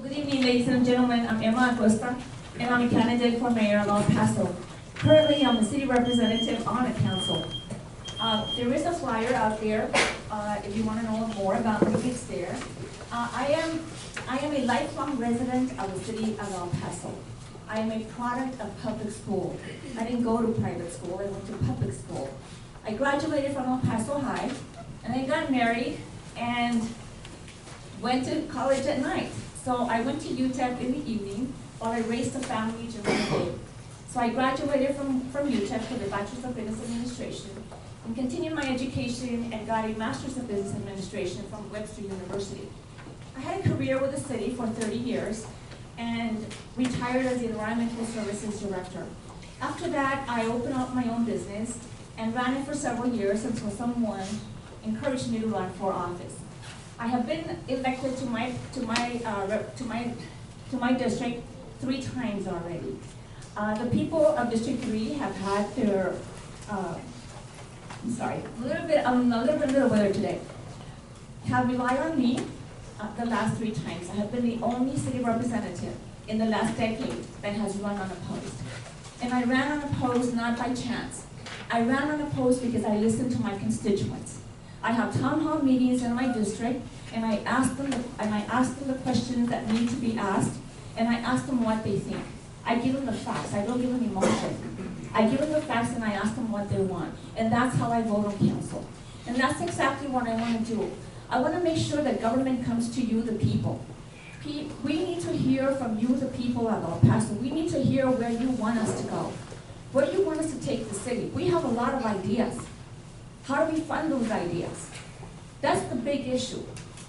Good evening, ladies and gentlemen. I'm Emma Acosta, and I'm a candidate for mayor of El Paso. Currently, I'm a city representative on the council. There is a flyer out there if you want to know more about me. It's there. I am a lifelong resident of the city of El Paso. I am a product of public school. I didn't go to private school. I went to public school. I graduated from El Paso High, and I got married and went to college at night. So I went to UTEP in the evening while I raised a family during the day. So I graduated from UTEP with a Bachelor's of Business Administration and continued my education and got a Master's of Business Administration from Webster University. I had a career with the city for 30 years and retired as the Environmental Services Director. After that, I opened up my own business and ran it for several years until someone encouraged me to run for office. I have been elected to my district 3 times already. The people of District 3 have had their, I'm a little bit under the weather today, have relied on me the last 3 times. I have been the only city representative in the last decade that has run unopposed. And I ran unopposed not by chance. I ran unopposed because I listened to my constituents. I have town hall meetings in my district, and I ask them the questions that need to be asked, and I ask them what they think. I give them the facts. I don't give them emotion. I give them the facts, and I ask them what they want. And that's how I vote on council. And that's exactly what I want to do. I want to make sure that government comes to you, the people. We need to hear from you, the people of El Paso. We need to hear where you want us to go. Where do you want us to take the city? We have a lot of ideas. How do we fund those ideas? That's the big issue.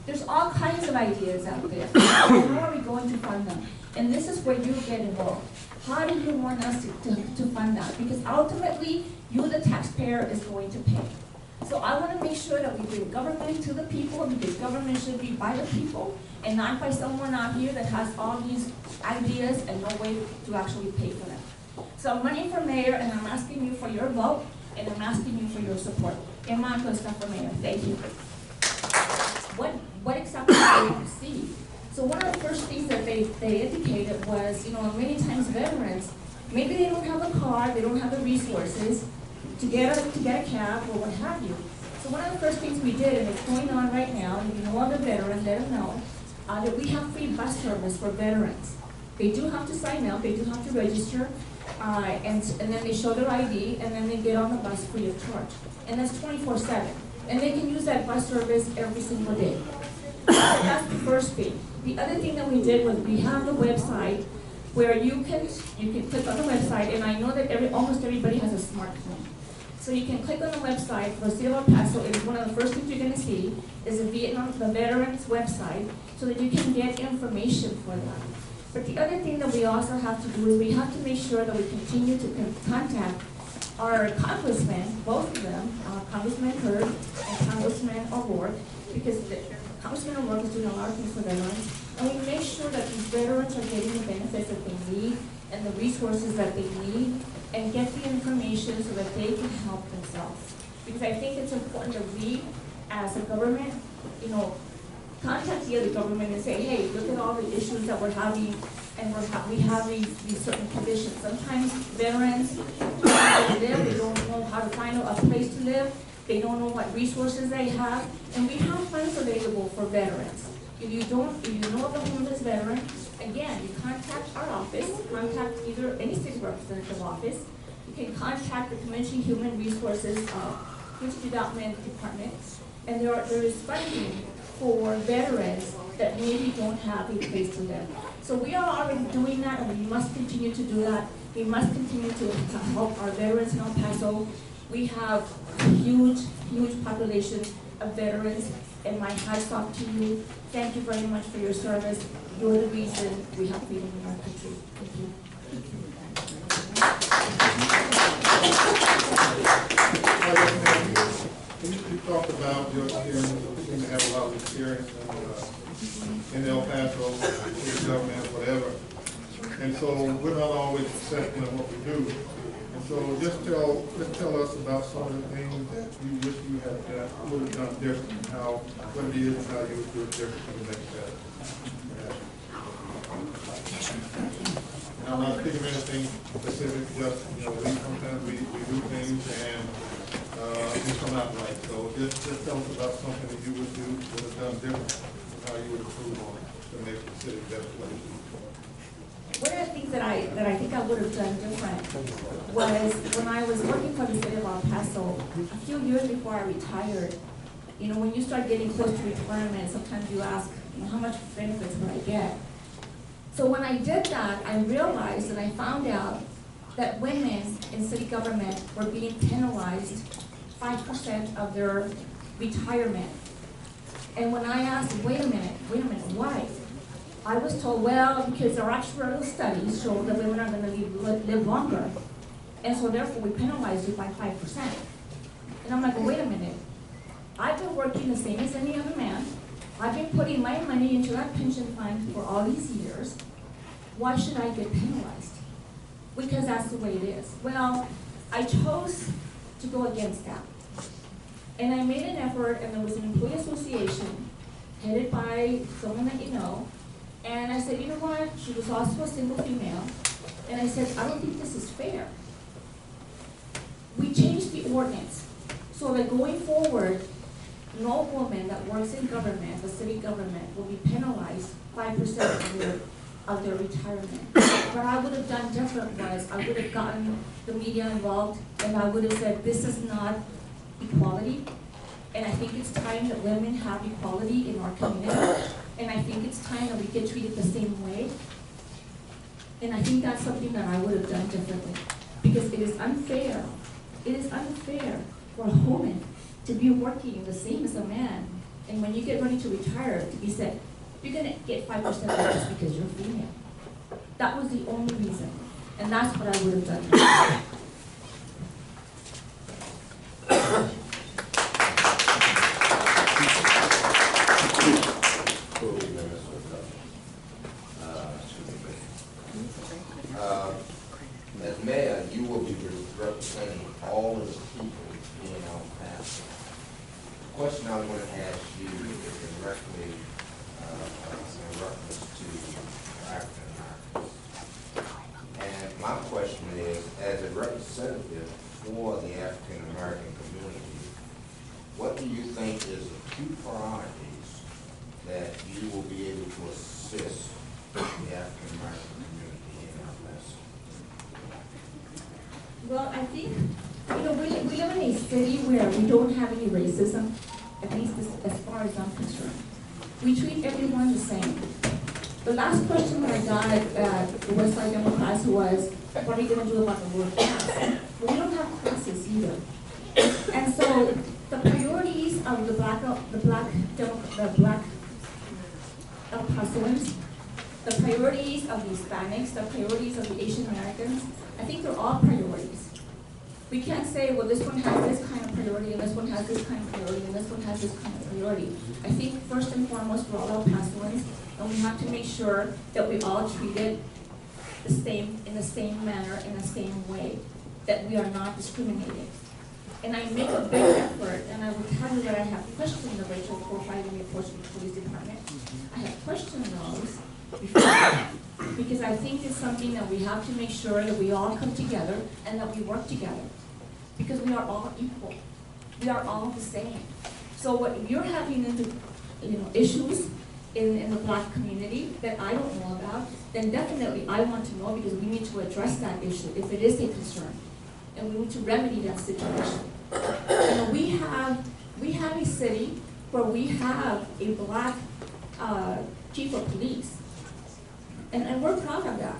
There's all kinds of ideas out there. How are we going to fund them? And this is where you get involved. How do you want us to fund that? Because ultimately, you, the taxpayer, is going to pay. So I want to make sure that we bring government to the people, because government should be by the people and not by someone out here that has all these ideas and no way to actually pay for them. So I'm running for mayor, and I'm asking you for your vote, and I'm asking you for your support. Emma Acosta for mayor. Thank you. What exactly do they want to see? So one of the first things that they indicated was, many times veterans, maybe they don't have a car, they don't have the resources to get a cab or what have you. So one of the first things we did, and it's going on right now, and if you know other veterans, let them know, that we have free bus service for veterans. They do have to sign up, they do have to register, and then they show their ID, and then they get on the bus free of charge. And that's 24/7. And they can use that bus service every single day. That's the first thing. The other thing that we did was we have the website where you can click on the website, and I know that almost everybody has a smartphone. So you can click on the website for the City of El Paso. It is one of the first things you're going to see is the veterans website, so that you can get information for that. But the other thing that we also have to do is we have to make sure that we continue to contact our congressmen, both of them, Congressman Hurd and Congressman O'Rourke, because Congressman O'Rourke is doing a lot of things for veterans, and we make sure that these veterans are getting the benefits that they need and the resources that they need, and get the information so that they can help themselves. Because I think it's important that we, as a government, contact the other government and say, hey, look at all the issues that we're having, and we have these certain conditions. Sometimes veterans don't know how to live, they don't know how to find a place to live, they don't know what resources they have, and we have funds available for veterans. If you know of a homeless veteran, again, you contact our office, contact either any city representative office, you can contact the Community Human Resources Community Development Department, and there is funding for veterans that maybe don't have a place to live. So we are already doing that, and we must continue to do that. We must continue to help our veterans in El Paso. We have a huge, huge population of veterans, and my hats off to you. Thank you very much for your service. You're the reason we have freedom in our country. Thank you. You talked about your experience. You seem to have a lot of experience in El Paso, city government, whatever. And so we're not always accepting of what we do. And so just tell us about some of the things that you wish you would have done different, what it is and how you would do it different for the next step. And I'm not thinking of anything specific, just, sometimes we do things and, things come out right. So just tell us about something that you would have done different, how you would improve on it to make the city a better place. One of the things that I think I would have done different was when I was working for the city of El Paso, a few years before I retired, when you start getting close to retirement, sometimes you ask, how much benefits would I get? So when I did that, I realized and I found out that women in city government were being penalized 5% of their retirement. And when I asked, wait a minute, why? I was told, well, because our actuarial studies show that women are going to live longer, and so therefore we penalize you by 5%. And I'm like, well, wait a minute. I've been working the same as any other man. I've been putting my money into that pension fund for all these years. Why should I get penalized? Because that's the way it is. Well, I chose to go against that. And I made an effort, and there was an employee association headed by someone that you know. And I said, you know what? She was also a single female. And I said, I don't think this is fair. We changed the ordinance so that going forward, no woman that works in government, the city government, will be penalized 5% of their retirement. What I would have done different was I would have gotten the media involved, and I would have said, this is not equality. And I think it's time that women have equality in our community. And I think it's time that we get treated the same way. And I think that's something that I would have done differently. Because it is unfair. It is unfair for a woman to be working the same as a man. And when you get ready to retire, to be said, you're going to get 5% of this because you're female. That was the only reason. And that's what I would have done. As mayor, you will be representing all of the people in El Paso. The question I want to ask you is directly in reference to African Americans. And my question is, as a representative for the African American community, what do you think is the key priorities that you will be able to assist the African American community in El Paso? Well, I think, we live in a city where we don't have any racism, at least as far as I'm concerned. We treat everyone the same. The last question that I got at the West Side Democrats was, what are you going to do about the work class? Well, we don't have classes either. And so the priorities of the black El Pasoans, the priorities of the Hispanics, the priorities of the Asian Americans, I think they're all priorities. We can't say, well, this one has this kind of priority, and this one has this kind of priority, and this one has this kind of priority. I think first and foremost, we're all El Pasoans, and we have to make sure that we all treat it the same, in the same manner, in the same way, that we are not discriminating. And I make a big effort, and I will tell you that I have questioned the racial profiling reports from the police department. I have questioned those before, because I think it's something that we have to make sure that we all come together and that we work together, because we are all equal. We are all the same. So what you're having issues in the black community that I don't know about, then definitely I want to know, because we need to address that issue if it is a concern, and we need to remedy that situation. We have a city where we have a black chief of police. And we're proud of that.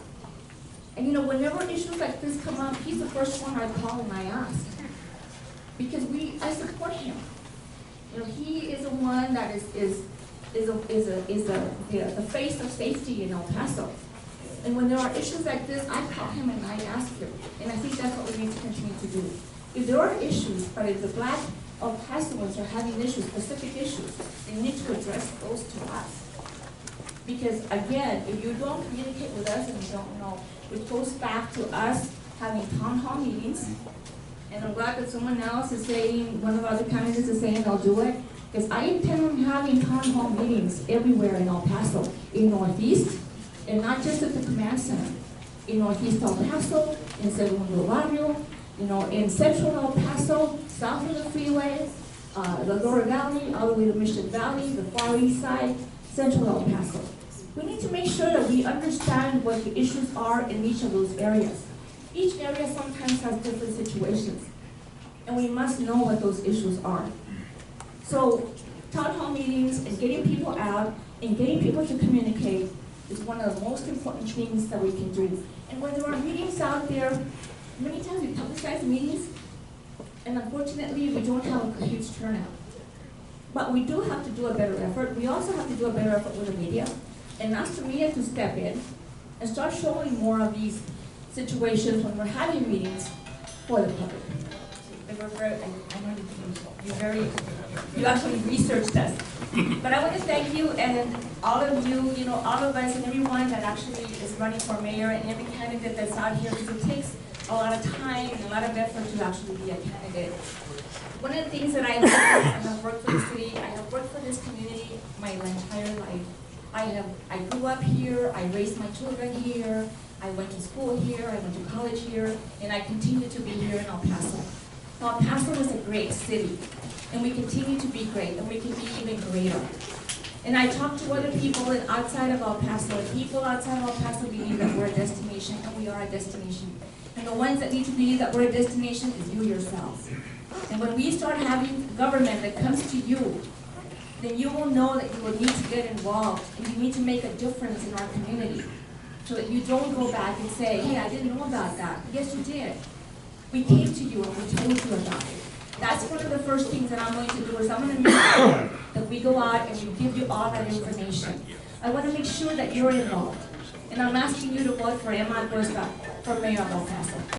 And whenever issues like this come up, he's the first one I call and I ask. Because I support him. He is the one that is the face of safety in El Paso. And when there are issues like this, I call him and I ask him. And I think that's what we need to continue to do. If there are issues, but if the black El Pasoans are having issues, specific issues, they need to address those to us. Because again, if you don't communicate with us and you don't know, it goes back to us having town hall meetings. And I'm glad that someone else is saying, one of our other candidates is saying they'll do it. Because I intend on having town hall meetings everywhere in El Paso, in Northeast, and not just at the command center. In Northeast El Paso, in Segundo Barrio, in Central El Paso, south of the freeway, the Lower Valley, all the way to Mission Valley, the Far East Side, Central El Paso. We need to make sure that we understand what the issues are in each of those areas. Each area sometimes has different situations, and we must know what those issues are. So, town hall meetings and getting people out and getting people to communicate is one of the most important things that we can do. And when there are meetings out there, many times we publicize meetings, and unfortunately, we don't have a huge turnout. But we do have to do a better effort. We also have to do a better effort with the media, and ask the media to step in and start showing more of these situations when we're having meetings for the public. And we're very, I know you actually researched us. But I want to thank you and all of you, all of us and everyone that actually is running for mayor and every candidate that's out here, because it takes a lot of time and a lot of effort to actually be a candidate. One of the things that I have worked for the city, I have worked for this community my entire life. I grew up here, I raised my children here, I went to school here, I went to college here, and I continue to be here in El Paso. El Paso is a great city, and we continue to be great, and we can be even greater. And I talk to other people outside of El Paso, and people outside of El Paso believe that we're a destination, and we are a destination. And the ones that need to believe that we're a destination is you yourselves. And when we start having government that comes to you, then you will know that you will need to get involved, and you need to make a difference in our community, so that you don't go back and say, hey, I didn't know about that. Yes, you did. We came to you and we told you about it. That's one of the first things that I'm going to do, is I'm going to make sure that we go out and we give you all that information. I want to make sure that you're involved. And I'm asking you to vote for Emma Acosta for Mayor of El Paso.